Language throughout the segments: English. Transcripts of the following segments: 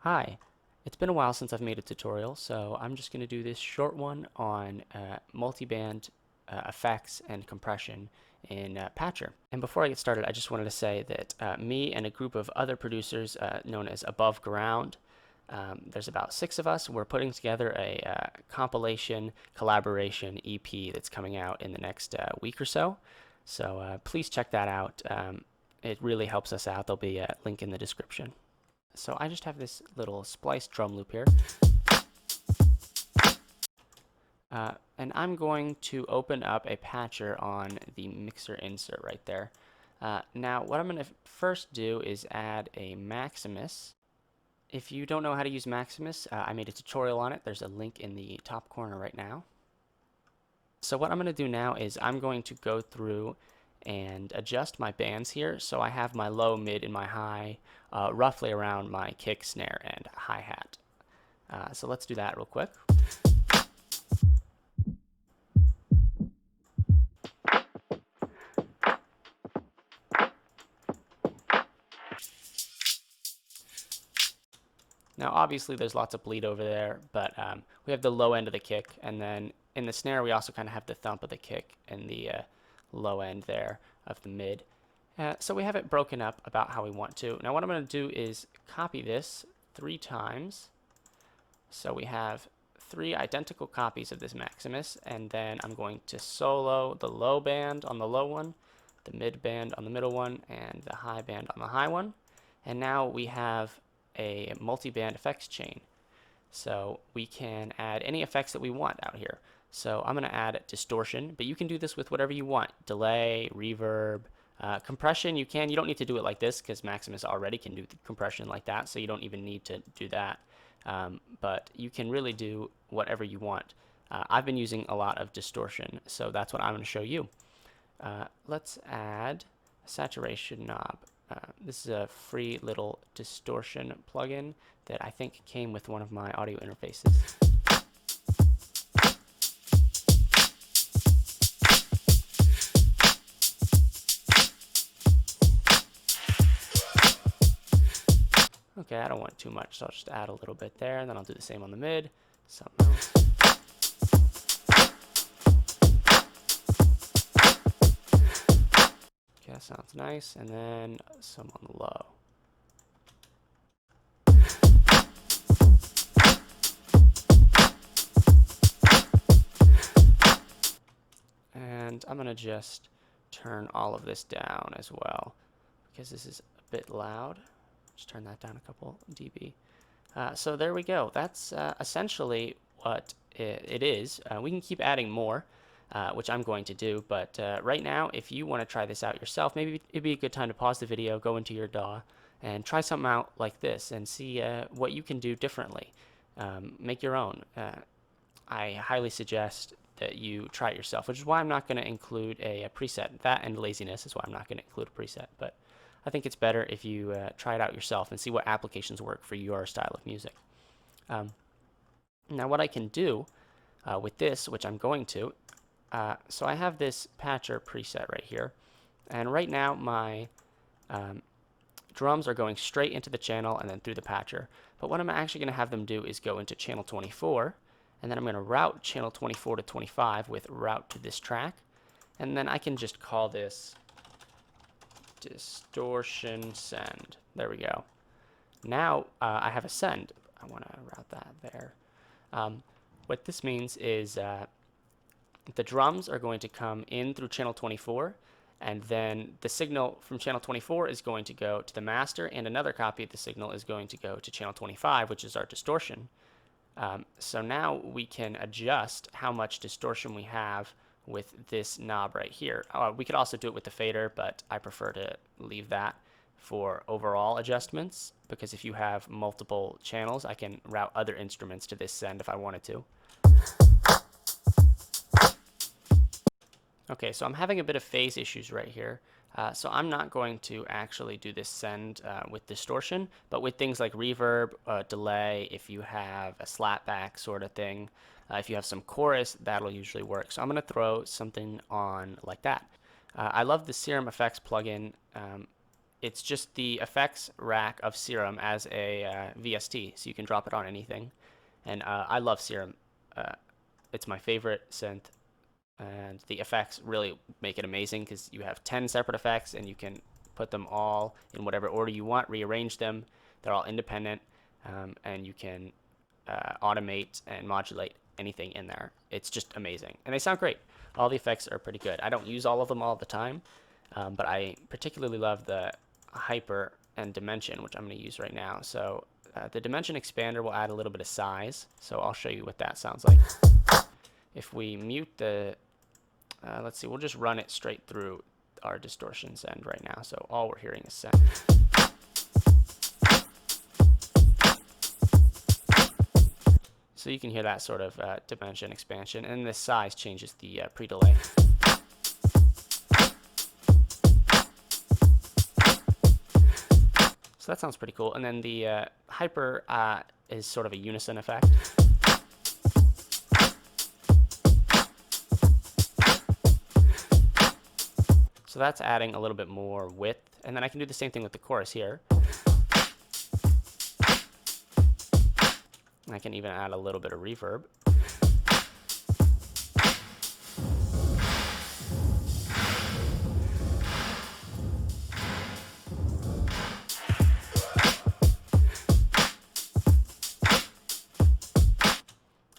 Hi, it's been a while since I've made a tutorial, so I'm just going to do this short one on multiband effects and compression in Patcher. And before I get started, I just wanted to say that me and a group of other producers known as Above Ground, there's about 6 of us. We're putting together a compilation collaboration EP that's coming out in the next week or so. So please check that out. It really helps us out. There'll be a link in the description. So I just have this little splice drum loop here. And I'm going to open up a patcher on the mixer insert right there. Now what I'm going to first do is add a Maximus. If you don't know how to use Maximus, I made a tutorial on it. There's a link in the top corner right now. So what I'm going to do now is I'm going to go through and adjust my bands here so I have my low, mid, and my high roughly around my kick, snare, and hi-hat. So let's do that real quick. Now obviously there's lots of bleed over there, but we have the low end of the kick, and then in the snare we also kind of have the thump of the kick and the low end there of the mid. So we have it broken up about how we want to. Now what I'm going to do is copy this 3 times. So we have 3 identical copies of this Maximus, and then I'm going to solo the low band on the low one, the mid band on the middle one, and the high band on the high one. And now we have a multi-band effects chain. So we can add any effects that we want out here. So I'm going to add distortion, but you can do this with whatever you want. Delay, reverb, compression, you don't need to do it like this because Maximus already can do the compression like that, so you don't even need to do that. But you can really do whatever you want. I've been using a lot of distortion, so that's what I'm going to show you. Let's add a saturation knob. This is a free little distortion plugin that I think came with one of my audio interfaces. Okay, I don't want too much, so I'll just add a little bit there, and then I'll do the same on the mid. Something else. Okay, that sounds nice, and then some on the low. And I'm going to just turn all of this down as well because this is a bit loud. Just turn that down a couple dB. So there we go. That's essentially what it is. We can keep adding more, which I'm going to do, but right now, if you want to try this out yourself, maybe it'd be a good time to pause the video, go into your DAW, and try something out like this and see what you can do differently. Make your own. I highly suggest that you try it yourself, which is why I'm not going to include a preset. That and laziness is why I'm not going to include a preset, but I think it's better if you try it out yourself and see what applications work for your style of music. Now what I can do with this, which I'm going to, so I have this patcher preset right here, and right now my drums are going straight into the channel and then through the patcher, but what I'm actually going to have them do is go into channel 24, and then I'm going to route channel 24 to 25 with route to this track, and then I can just call this distortion send. There we go. Now I have a send. I want to route that there. What this means is the drums are going to come in through channel 24, and then the signal from channel 24 is going to go to the master, and another copy of the signal is going to go to channel 25, which is our distortion. So now we can adjust how much distortion we have with this knob right here. We could also do it with the fader, but I prefer to leave that for overall adjustments, because if you have multiple channels, I can route other instruments to this send if I wanted to. Okay, so I'm having a bit of phase issues right here. So I'm not going to actually do this send with distortion, but with things like reverb, delay, if you have a slapback sort of thing, if you have some chorus, that'll usually work. So I'm going to throw something on like that. I love the Serum Effects plugin. it's just the effects rack of Serum as a VST, so you can drop it on anything. And I love Serum. It's my favorite synth, and the effects really make it amazing because you have 10 separate effects and you can put them all in whatever order you want, rearrange them. They're all independent, and you can automate and modulate anything in there. It's just amazing, and they sound great. All the effects are pretty good. I don't use all of them all the time, but I particularly love the hyper and dimension, which I'm going to use right now. So the dimension expander will add a little bit of size, so I'll show you what that sounds like. If we mute the, let's see, we'll just run it straight through our distortion send right now, so all we're hearing is send. So you can hear that sort of dimension expansion, and the size changes the pre-delay. So that sounds pretty cool. And then the hyper is sort of a unison effect. So that's adding a little bit more width. And then I can do the same thing with the chorus here. I can even add a little bit of reverb.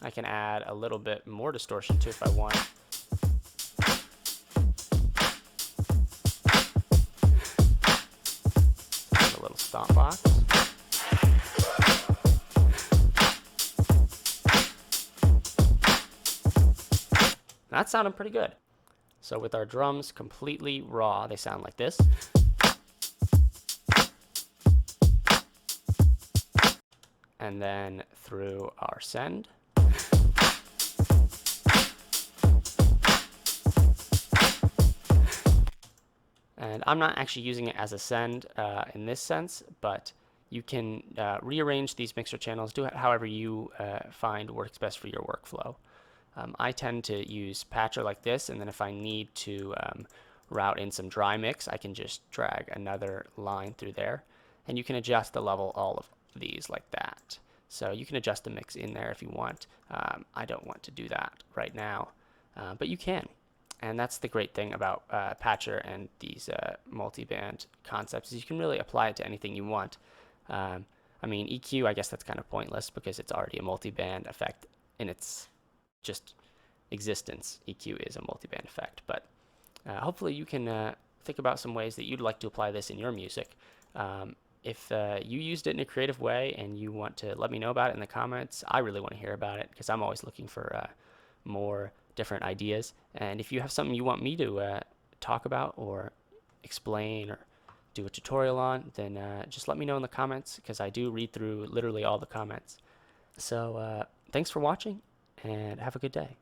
I can add a little bit more distortion too if I want. A little stomp box. That's sounding pretty good. So with our drums completely raw, they sound like this. And then through our send. And I'm not actually using it as a send in this sense, but you can rearrange these mixer channels, do it however you find works best for your workflow. I tend to use patcher like this, and then if I need to route in some dry mix, I can just drag another line through there, and you can adjust the level all of these like that. So you can adjust the mix in there if you want. I don't want to do that right now, but you can. And that's the great thing about patcher and these multi-band concepts, is you can really apply it to anything you want. I mean, EQ, I guess that's kind of pointless because it's already a multi-band effect in its just existence. EQ is a multi-band effect, but hopefully you can think about some ways that you'd like to apply this in your music. If you used it in a creative way and you want to let me know about it in the comments, I really want to hear about it because I'm always looking for more different ideas. And if you have something you want me to talk about or explain or do a tutorial on, then just let me know in the comments because I do read through literally all the comments. So thanks for watching, and have a good day.